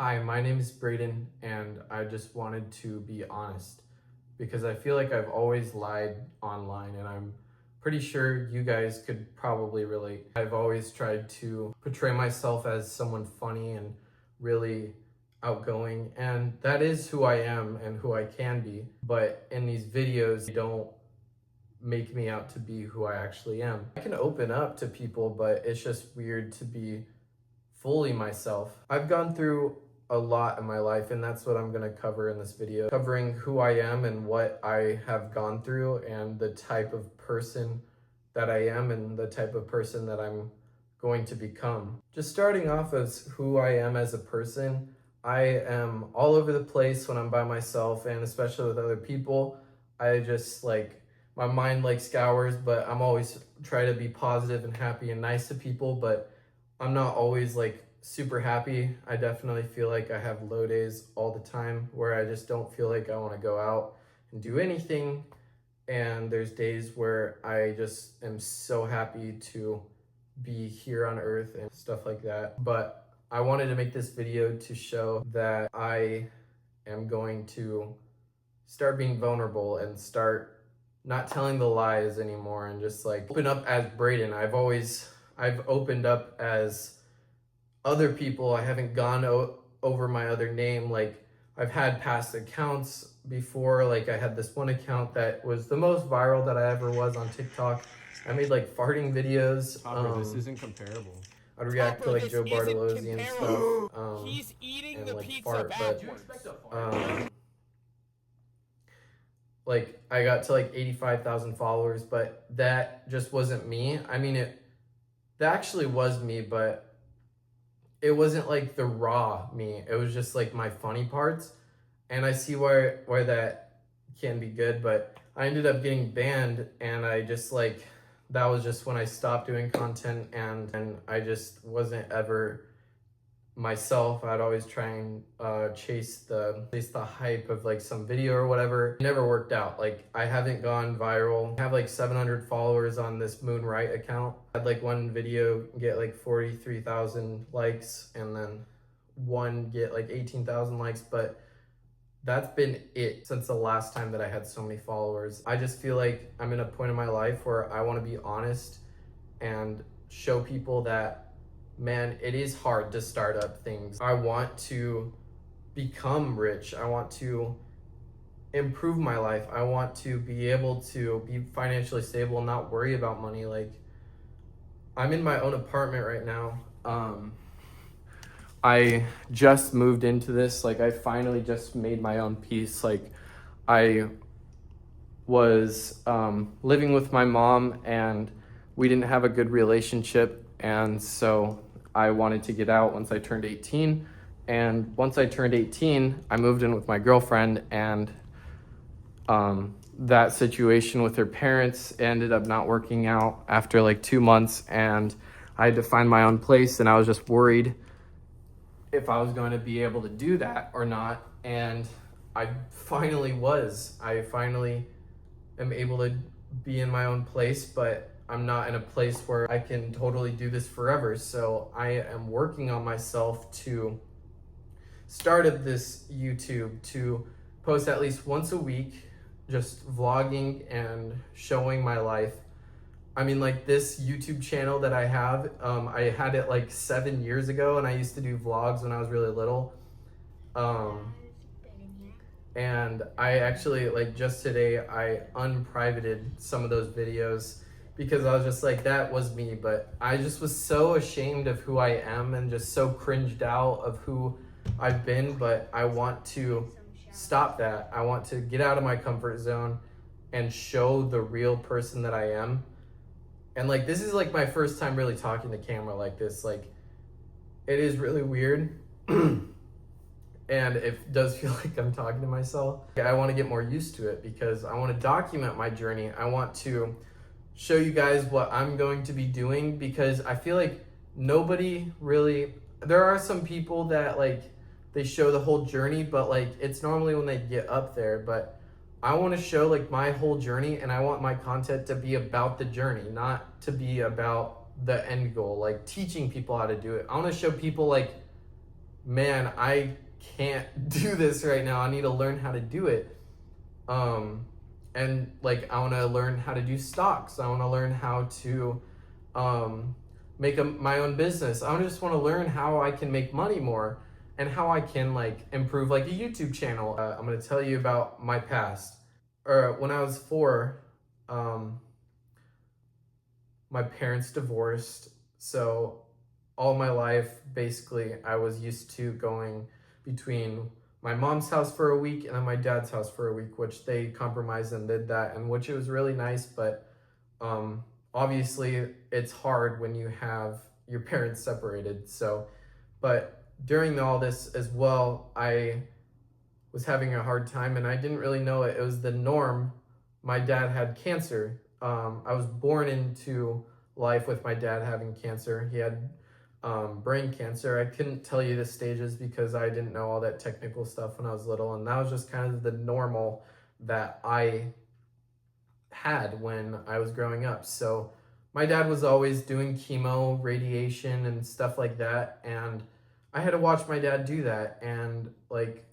Hi, my name is Braden, and I just wanted to be honest because I feel like I've always lied online, and I'm pretty sure you guys could probably relate. I've always tried to portray myself as someone funny and really outgoing, and that is who I am and who I can be. But in these videos, they don't make me out to be who I actually am. I can open up to people, but it's just weird to be fully myself. I've gone through a lot in my life, and that's what I'm going to cover in this video, covering who I am and what I have gone through and the type of person that I am and the type of person that I'm going to become. Just starting off as who I am as a person, I am all over the place when I'm by myself, and especially with other people. I just my mind scours, but I'm always try to be positive and happy and nice to people, but I'm not always super happy. I definitely feel like I have low days all the time where I just don't feel like I want to go out and do anything. And there's days where I just am so happy to be here on earth and stuff like that. But I wanted to make this video to show that I am going to start being vulnerable and start not telling the lies anymore and just open up as Braden. I've opened up as other people. I haven't gone over my other name. I've had past accounts before. I had this one account that was the most viral that I ever was on TikTok. I made farting videos. This isn't comparable. I'd react to Joe Bartolozzi and stuff. He's eating and the pizza fart, backwards. I got to 85,000 followers, but that just wasn't me. I mean, that actually was me, but it wasn't the raw me. It was just my funny parts. And I see why that can be good, but I ended up getting banned, and I just that was just when I stopped doing content, and I just wasn't ever myself. I'd always try and chase the hype of some video or whatever. It never worked out. I haven't gone viral. I have 700 followers on this Moon Wright account. I had one video get 43,000 likes, and then one get 18,000 likes, but that's been it since the last time that I had so many followers. I just feel like I'm in a point in my life where I want to be honest and show people that, man, it is hard to start up things. I want to become rich. I want to improve my life. I want to be able to be financially stable and not worry about money. I'm in my own apartment right now. I just moved into this. I finally just made my own peace. I was living with my mom, and we didn't have a good relationship, and so I wanted to get out once I turned 18. And once I turned 18, I moved in with my girlfriend, and that situation with her parents ended up not working out after 2 months, and I had to find my own place, and I was just worried if I was going to be able to do that or not. And I finally was. I finally am able to be in my own place, but I'm not in a place where I can totally do this forever. So I am working on myself to start up this YouTube, to post at least once a week, just vlogging and showing my life. I mean, this YouTube channel that I have, I had it 7 years ago, and I used to do vlogs when I was really little. And I actually, just today, I unprivated some of those videos because I was just that was me. But I just was so ashamed of who I am and just so cringed out of who I've been. But I want to stop that. I want to get out of my comfort zone and show the real person that I am. And this is my first time really talking to camera like this. It is really weird. And it does feel like I'm talking to myself. I want to get more used to it because I want to document my journey. I want to show you guys what I'm going to be doing, because I feel like nobody really, there are some people that they show the whole journey, but it's normally when they get up there. But I want to show my whole journey, and I want my content to be about the journey, not to be about the end goal, teaching people how to do it. I want to show people man, I can't do this right now. I need to learn how to do it. And like, I want to learn how to do stocks. I want to learn how to make my own business. I just want to learn how I can make money more and how I can like improve like a YouTube channel. I'm going to tell you about my past. When I was 4, my parents divorced. So all my life, basically, I was used to going between my mom's house for a week and then my dad's house for a week, which they compromised and did that, and which it was really nice. But obviously it's hard when you have your parents separated. So, but during all this as well, I was having a hard time and I didn't really know it. It was the norm. My dad had cancer. I was born into life with my dad having cancer. He had brain cancer. I couldn't tell you the stages because I didn't know all that technical stuff when I was little, and that was just kind of the normal that I had when I was growing up. So my dad was always doing chemo, radiation, and stuff like that, and I had to watch my dad do that, and like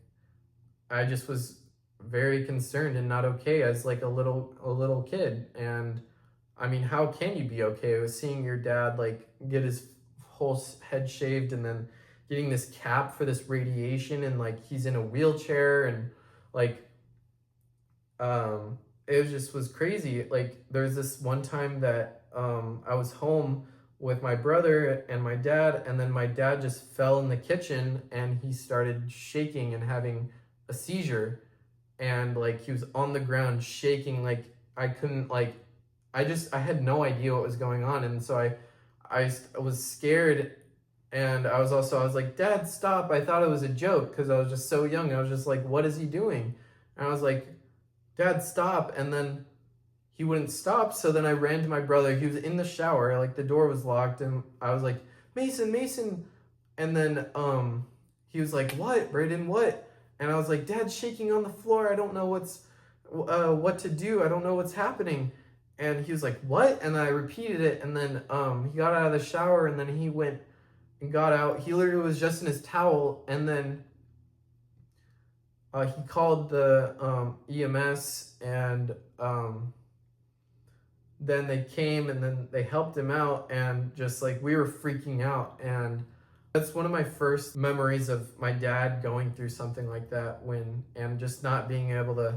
I just was very concerned and not okay as like a little kid. And I mean, how can you be okay with seeing your dad like get his whole head shaved and then getting this cap for this radiation, and like he's in a wheelchair, and like it just was crazy. Like there's this one time that I was home with my brother and my dad, and then my dad just fell in the kitchen and he started shaking and having a seizure, and like he was on the ground shaking. Like I couldn't like I had no idea what was going on, and so I was scared, and I was like, Dad, stop. I thought it was a joke because I was just so young. I was just like, what is he doing? And I was like, Dad, stop. And then he wouldn't stop. So then I ran to my brother. He was in the shower, like the door was locked, and I was like, Mason. And then he was like, what, Braden, what? And I was like, Dad's shaking on the floor. I don't know what to do. I don't know what's happening. And he was like, what? And I repeated it, and then he got out of the shower, and then he went and got out. He literally was just in his towel, and then he called the EMS, and then they came, and then they helped him out, and just like we were freaking out. And that's one of my first memories of my dad going through something like that, and just not being able to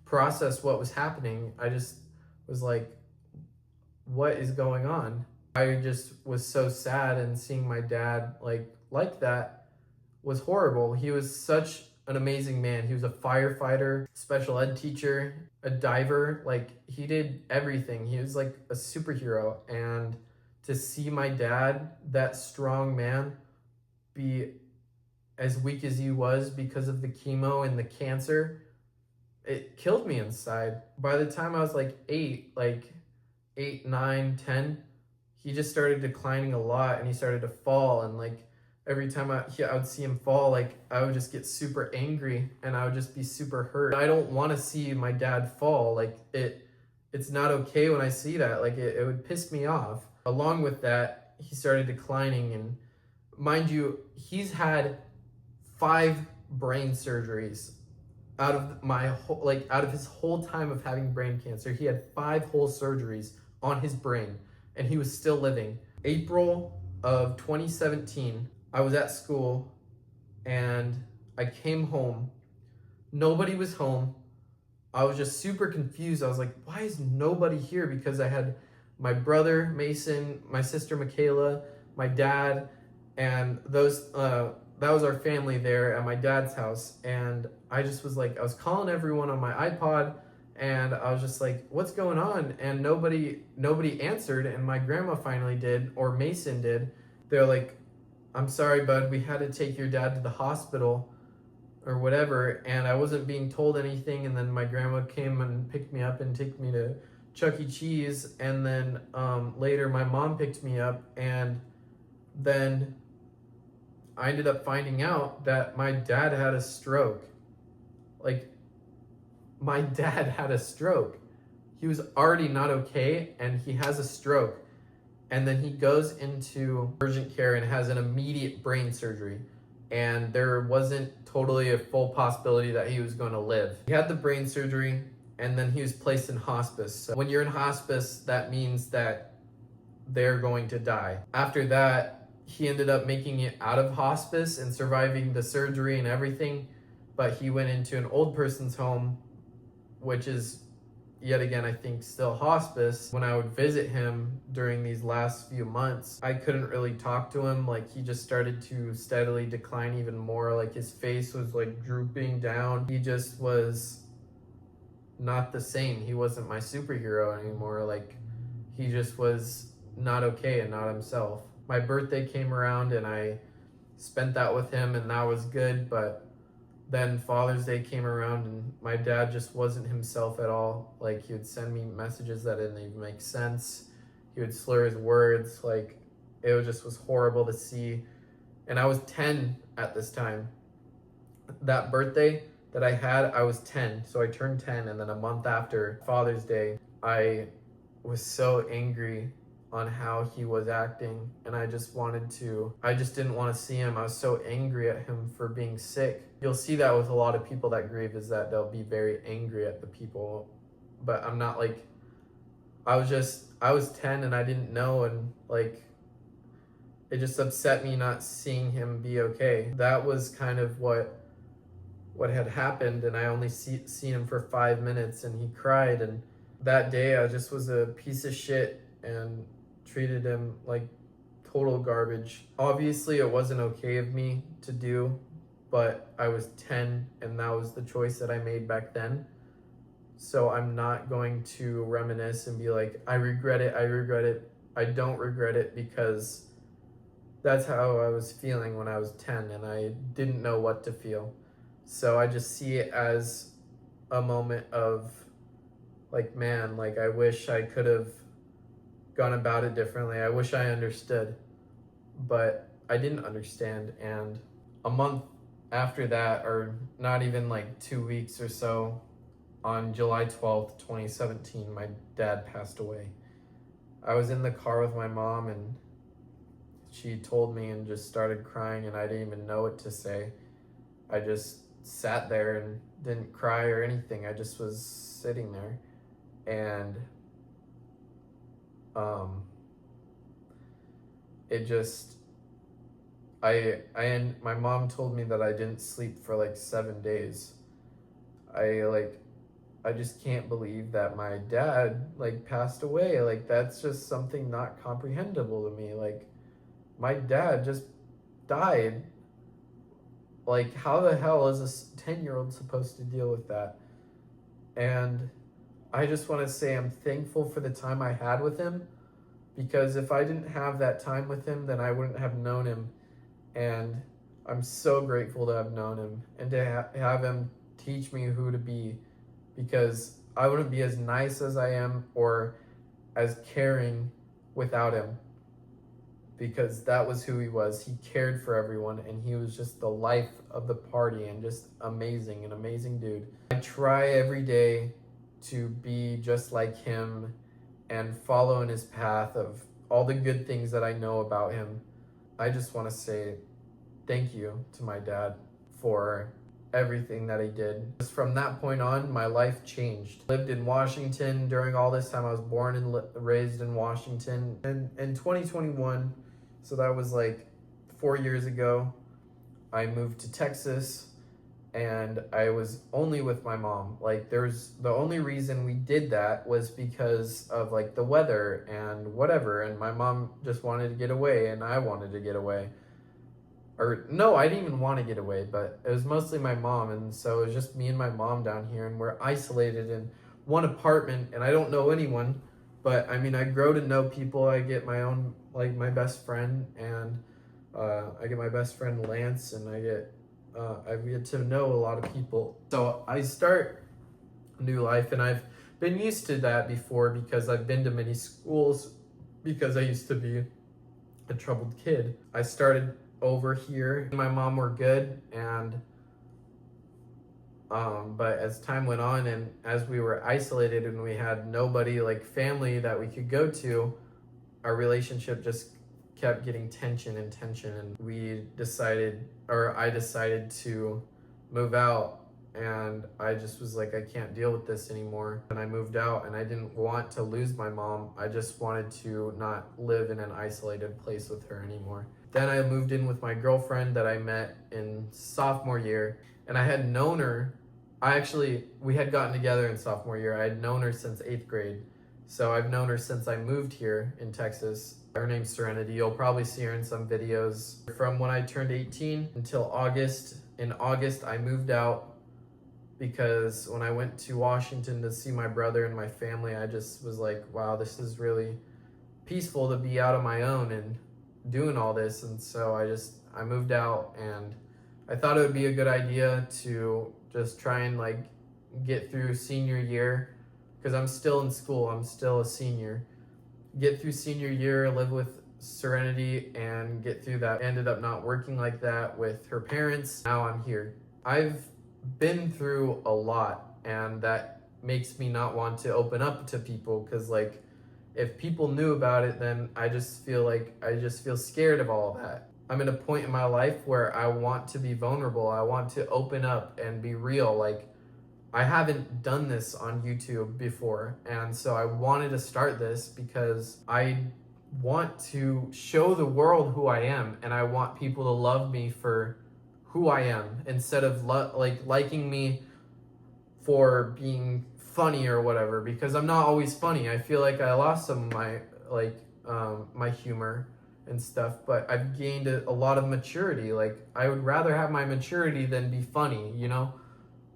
process what was happening. I just was like, what is going on? I just was so sad, and seeing my dad like that was horrible. He was such an amazing man. He was a firefighter, special ed teacher, a diver. Like he did everything. He was like a superhero. And to see my dad, that strong man, be as weak as he was because of the chemo and the cancer, it killed me inside. By the time I was like 8, 9, 10, he just started declining a lot, and he started to fall. And like every time I would see him fall, like I would just get super angry, and I would just be super hurt. I don't want to see my dad fall. Like it's not okay when I see that. Like it would piss me off. Along with that, he started declining, and mind you, he's had 5 brain surgeries out of his whole time of having brain cancer. He had 5 whole surgeries on his brain, and he was still living. April of 2017, I was at school, and I came home. Nobody was home. I was just super confused. I was like, why is nobody here? Because I had my brother Mason, my sister Michaela, my dad, and that was our family there at my dad's house. And I just was like, I was calling everyone on my iPod, and I was just like, what's going on? And nobody answered. And my grandma finally did, or Mason did. They're like, I'm sorry, bud, we had to take your dad to the hospital or whatever. And I wasn't being told anything. And then my grandma came and picked me up and took me to Chuck E. Cheese. And then later my mom picked me up, and then I ended up finding out that my dad had a stroke. Like, my dad had a stroke. He was already not okay, and he has a stroke. And then he goes into urgent care and has an immediate brain surgery. and there wasn't totally a full possibility that he was going to live. He had the brain surgery, and then he was placed in hospice. So when you're in hospice, that means that they're going to die. After that, he ended up making it out of hospice and surviving the surgery and everything, but he went into an old person's home, which is yet again, I think, still hospice. When I would visit him during these last few months, I couldn't really talk to him. Like, he just started to steadily decline even more. Like, his face was like drooping down. He just was not the same. He wasn't my superhero anymore. Like, he just was not okay and not himself. My birthday came around and I spent that with him, and that was good, but then Father's Day came around and my dad just wasn't himself at all. Like, he would send me messages that didn't even make sense. He would slur his words. Like, was horrible to see. And I was 10 at this time. That birthday that I had, I was 10. So I turned 10, and then a month after Father's Day, I was so angry on how he was acting, and I just didn't want to see him. I was so angry at him for being sick. You'll see that with a lot of people that grieve, is that they'll be very angry at the people, but I'm not. Like, I was 10 and I didn't know, and like, it just upset me not seeing him be okay. That was kind of what had happened, and I only seen him for 5 minutes, and he cried, and that day I just was a piece of shit and treated him like total garbage. Obviously, it wasn't okay of me to do, but I was 10 and that was the choice that I made back then. So I'm not going to reminisce and be like, I regret it. I don't regret it, because that's how I was feeling when I was 10 and I didn't know what to feel. So I just see it as a moment of like, man, like, I wish I could have gone about it differently. I wish I understood, but I didn't understand. And a month after that, or not even like 2 weeks or so, on July 12th, 2017, my dad passed away. I was in the car with my mom, and she told me and just started crying, and I didn't even know what to say. I just sat there and didn't cry or anything. I just was sitting there, and it just, my mom told me that I didn't sleep for like 7 days. I just can't believe that my dad like passed away. Like, that's just something not comprehensible to me. Like, my dad just died. Like, how the hell is a 10-year-old supposed to deal with that? And I just want to say I'm thankful for the time I had with him, because if I didn't have that time with him, then I wouldn't have known him. And I'm so grateful to have known him and to have him teach me who to be, because I wouldn't be as nice as I am or as caring without him, because that was who he was. He cared for everyone, and he was just the life of the party, and just amazing, an amazing dude. I try every day to be just like him and follow in his path of all the good things that I know about him. I just want to say thank you to my dad for everything that he did. Just from that point on, my life changed. Lived in Washington during all this time. I was born and raised in Washington. And in 2021, so that was like 4 years ago, I moved to Texas, and I was only with my mom. Like, the only reason we did that was because of like the weather and whatever, and my mom just wanted to get away, and I wanted to get away. Or no, I didn't even want to get away, but it was mostly my mom, and so it was just me and my mom down here, and we're isolated in one apartment, and I don't know anyone, but I mean, I grow to know people. I get my own, like, my best friend, and I get my best friend Lance, and I get to know a lot of people. So I start a new life, and I've been used to that before because I've been to many schools, because I used to be a troubled kid. I started over here. Me and my mom were good, and but as time went on, and as we were isolated and we had nobody, like family, that we could go to, our relationship just kept getting tension and tension, and I decided to move out. And I just was like, I can't deal with this anymore. And I moved out, and I didn't want to lose my mom. I just wanted to not live in an isolated place with her anymore. Then I moved in with my girlfriend that I met in sophomore year, and I had known her. We had gotten together in sophomore year. I had known her since 8th grade. So I've known her since I moved here in Texas. Her name's Serenity. You'll probably see her in some videos. From when I turned 18 until August. In August, I moved out because when I went to Washington to see my brother and my family, I just was like, wow, this is really peaceful to be out on my own and doing all this. And so I moved out, and I thought it would be a good idea to just try and like get through senior year, because I'm still in school. I'm still a senior. Get through senior year, live with Serenity, and get through that. Ended up not working like that with her parents. Now I'm here. I've been through a lot, and that makes me not want to open up to people, because like if people knew about it, then I just feel scared of all of that. I'm in a point in my life where I want to be vulnerable. I want to open up and be real. Like, I haven't done this on YouTube before, and so I wanted to start this because I want to show the world who I am, and I want people to love me for who I am instead of liking me for being funny or whatever, because I'm not always funny. I feel like I lost some of my my humor and stuff, but I've gained a lot of maturity. Like, I would rather have my maturity than be funny, you know?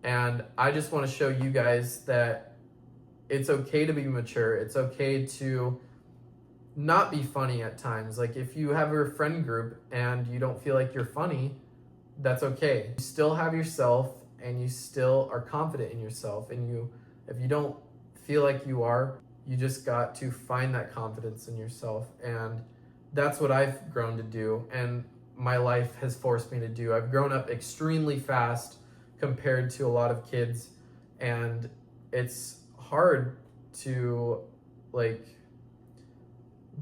And I just want to show you guys that it's okay to be mature. It's okay to not be funny at times. Like, if you have a friend group and you don't feel like you're funny, that's okay. You still have yourself, and you still are confident in yourself. And if you don't feel like you are, you just got to find that confidence in yourself. And that's what I've grown to do, and my life has forced me to do. I've grown up extremely fast compared to a lot of kids, and it's hard to like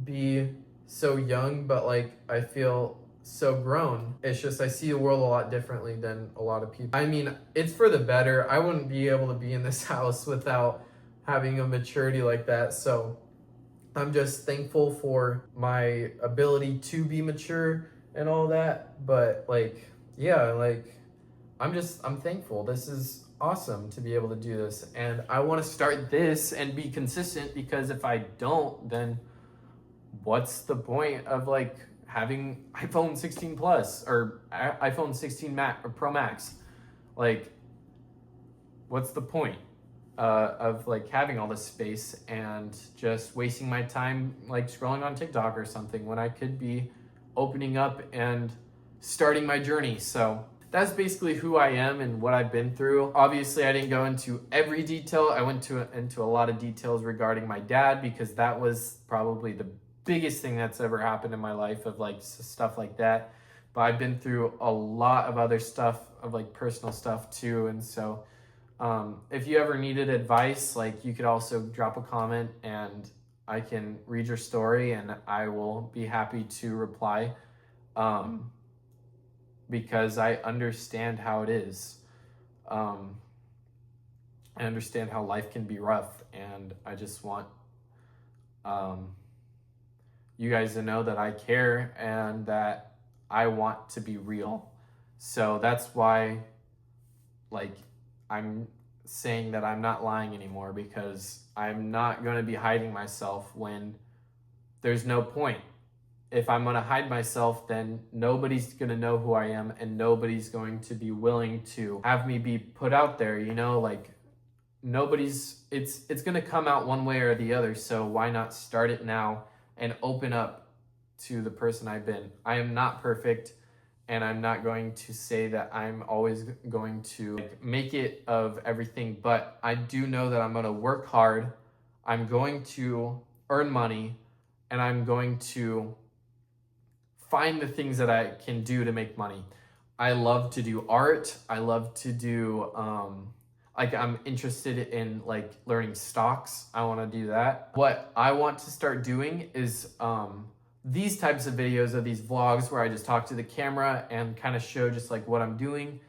be so young, but like I feel so grown. It's just I see the world a lot differently than a lot of people. I mean, it's for the better. I wouldn't be able to be in this house without having a maturity like that. So I'm just thankful for my ability to be mature and all that. But like, yeah, like I'm thankful. This is awesome to be able to do this. And I want to start this and be consistent, because if I don't, then what's the point of like having iPhone 16 Plus or iPhone 16 Max or Pro Max? Like, what's the point of like having all this space and just wasting my time like scrolling on TikTok or something, when I could be opening up and starting my journey? So that's basically who I am and what I've been through. Obviously, I didn't go into every detail. I went into a lot of details regarding my dad, because that was probably the biggest thing that's ever happened in my life, of like stuff like that. But I've been through a lot of other stuff, of like personal stuff too. And so if you ever needed advice, like you could also drop a comment and I can read your story and I will be happy to reply, because I understand how it is. I understand how life can be rough, and I just want you guys to know that I care and that I want to be real. So that's why, like, I'm saying that I'm not lying anymore, because I'm not going to be hiding myself when there's no point. If I'm going to hide myself, then nobody's going to know who I am, and nobody's going to be willing to have me be put out there, you know? Like, it's going to come out one way or the other. So why not start it now and open up to the person I've been? I am not perfect, and I'm not going to say that I'm always going to make it of everything, but I do know that I'm going to work hard. I'm going to earn money, and I'm going to find the things that I can do to make money. I love to do art. I love to do, I'm interested in like learning stocks. I want to do that. What I want to start doing is these types of videos are these vlogs where I just talk to the camera and kind of show just like what I'm doing.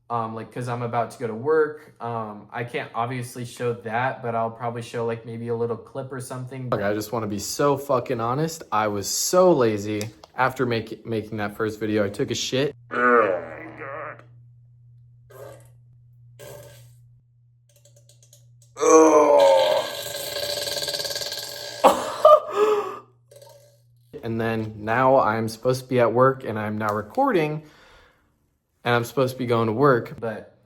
Like, cause I'm about to go to work. I can't obviously show that, but I'll probably show like maybe a little clip or something. Like, I just want to be so fucking honest. I was so lazy after making that first video. I took a shit. Oh my God. And then now I'm supposed to be at work and I'm now recording and I'm supposed to be going to work, but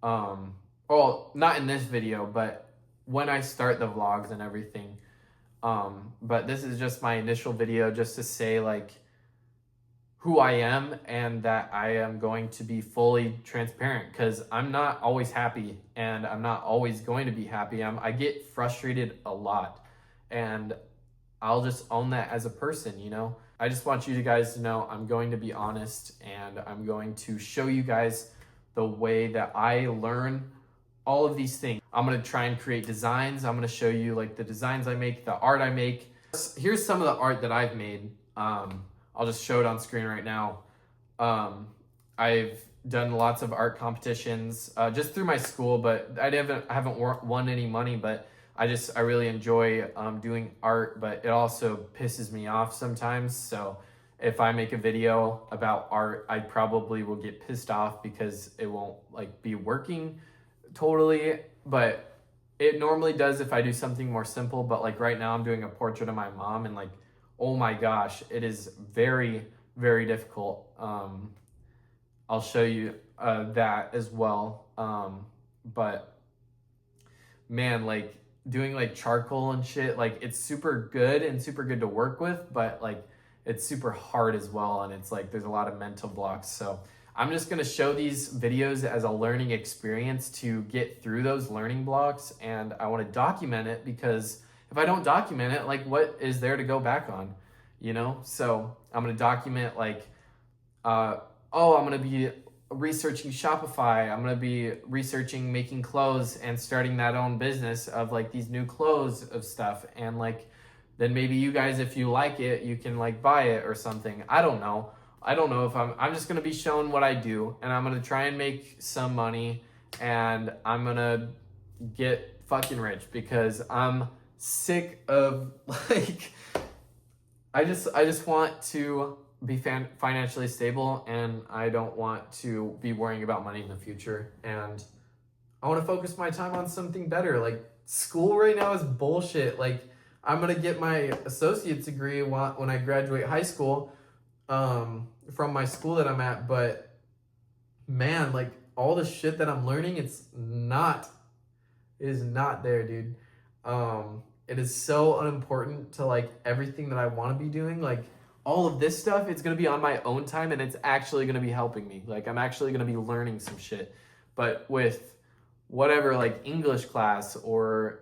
well, not in this video, but when I start the vlogs and everything. But this is just my initial video just to say like who I am and that I am going to be fully transparent, because I'm not always happy and I'm not always going to be happy. I get frustrated a lot, and I'll just own that as a person, you know? I just want you guys to know I'm going to be honest, and I'm going to show you guys the way that I learn all of these things. I'm gonna try and create designs. I'm gonna show you like the designs I make, the art I make. Here's some of the art that I've made. I'll just show it on screen right now. I've done lots of art competitions just through my school, but I haven't won any money, but I really enjoy doing art, but it also pisses me off sometimes. So if I make a video about art, I probably will get pissed off because it won't like be working totally, but it normally does if I do something more simple. But like right now I'm doing a portrait of my mom, and like, oh my gosh, it is very, very difficult. I'll show you that as well. But man, like doing like charcoal and shit, like it's super good and super good to work with, but like it's super hard as well. And it's like, there's a lot of mental blocks. So I'm just gonna show these videos as a learning experience to get through those learning blocks. And I wanna document it, because if I don't document it, like what is there to go back on, you know? So I'm gonna document like, I'm gonna be researching Shopify. I'm gonna be researching making clothes and starting that own business of like these new clothes of stuff. And like, then maybe you guys, if you like it, you can like buy it or something. I don't know if I'm just gonna be showing what I do, and I'm gonna try and make some money, and I'm gonna get fucking rich, because I'm sick of like, I just want to be financially stable, and I don't want to be worrying about money in the future. And I want to focus my time on something better. Like school right now is bullshit. Like I'm going to get my associate's degree when I graduate high school, from my school that I'm at. But man, like all the shit that I'm learning, it is not there, dude. It is so unimportant to like everything that I want to be doing. Like all of this stuff, it's going to be on my own time, and it's actually going to be helping me. Like I'm actually going to be learning some shit. But with whatever, like English class or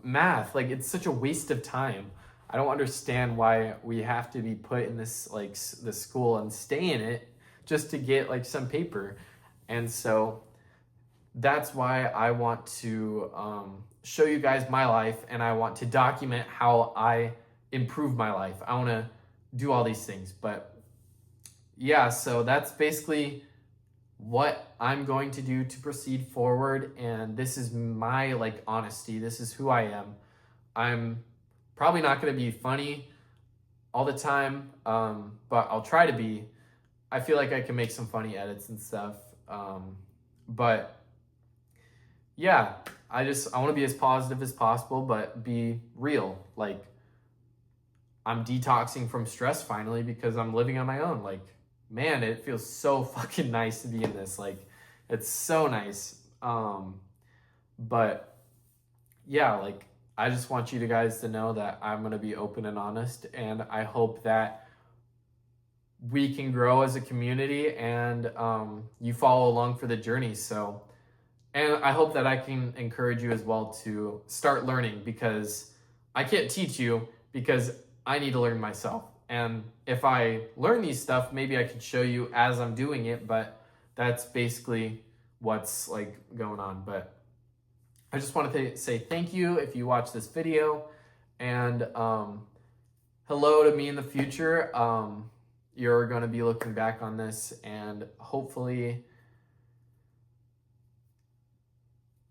math, like it's such a waste of time. I don't understand why we have to be put in this like this school and stay in it just to get like some paper. And so that's why I want to show you guys my life, and I want to document how I improve my life. I want to do all these things. But yeah, so that's basically what I'm going to do to proceed forward. And this is my like honesty. This is who I am. I'm probably not going to be funny all the time, but I'll try to be. I feel like I can make some funny edits and stuff. But yeah, I want to be as positive as possible, but be real. Like I'm detoxing from stress finally, because I'm living on my own. Like, man, it feels so fucking nice to be in this. Like, it's so nice. But yeah, like I just want you guys to know that I'm going to be open and honest, and I hope that we can grow as a community, and you follow along for the journey. So, and I hope that I can encourage you as well to start learning, because I can't teach you, because I need to learn myself. And if I learn these stuff, maybe I could show you as I'm doing it, but that's basically what's like going on. But I just want to say thank you if you watch this video, and hello to me in the future. You're going to be looking back on this, and hopefully,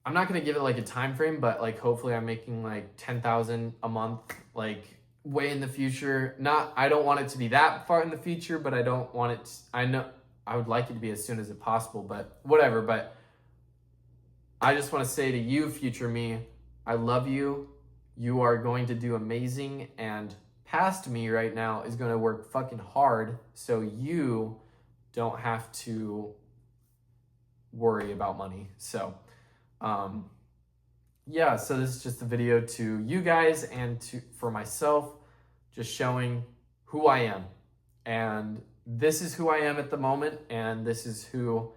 I'm not going to give it like a time frame, but like hopefully I'm making like 10,000 a month, like way in the future. Not, I don't want it to be that far in the future, but I don't want it I know I would like it to be as soon as it possible, but whatever. But I just want to say to you, future me, I love you. You are going to do amazing, and past me right now is going to work fucking hard so you don't have to worry about money. So, yeah, so this is just a video to you guys and for myself, just showing who I am. And this is who I am at the moment, and this is who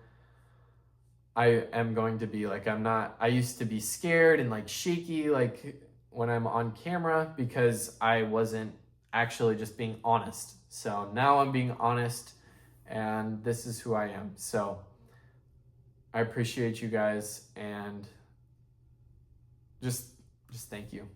I am going to be. Like, I used to be scared and like shaky, like when I'm on camera, because I wasn't actually just being honest. So now I'm being honest, and this is who I am. So I appreciate you guys, and just thank you.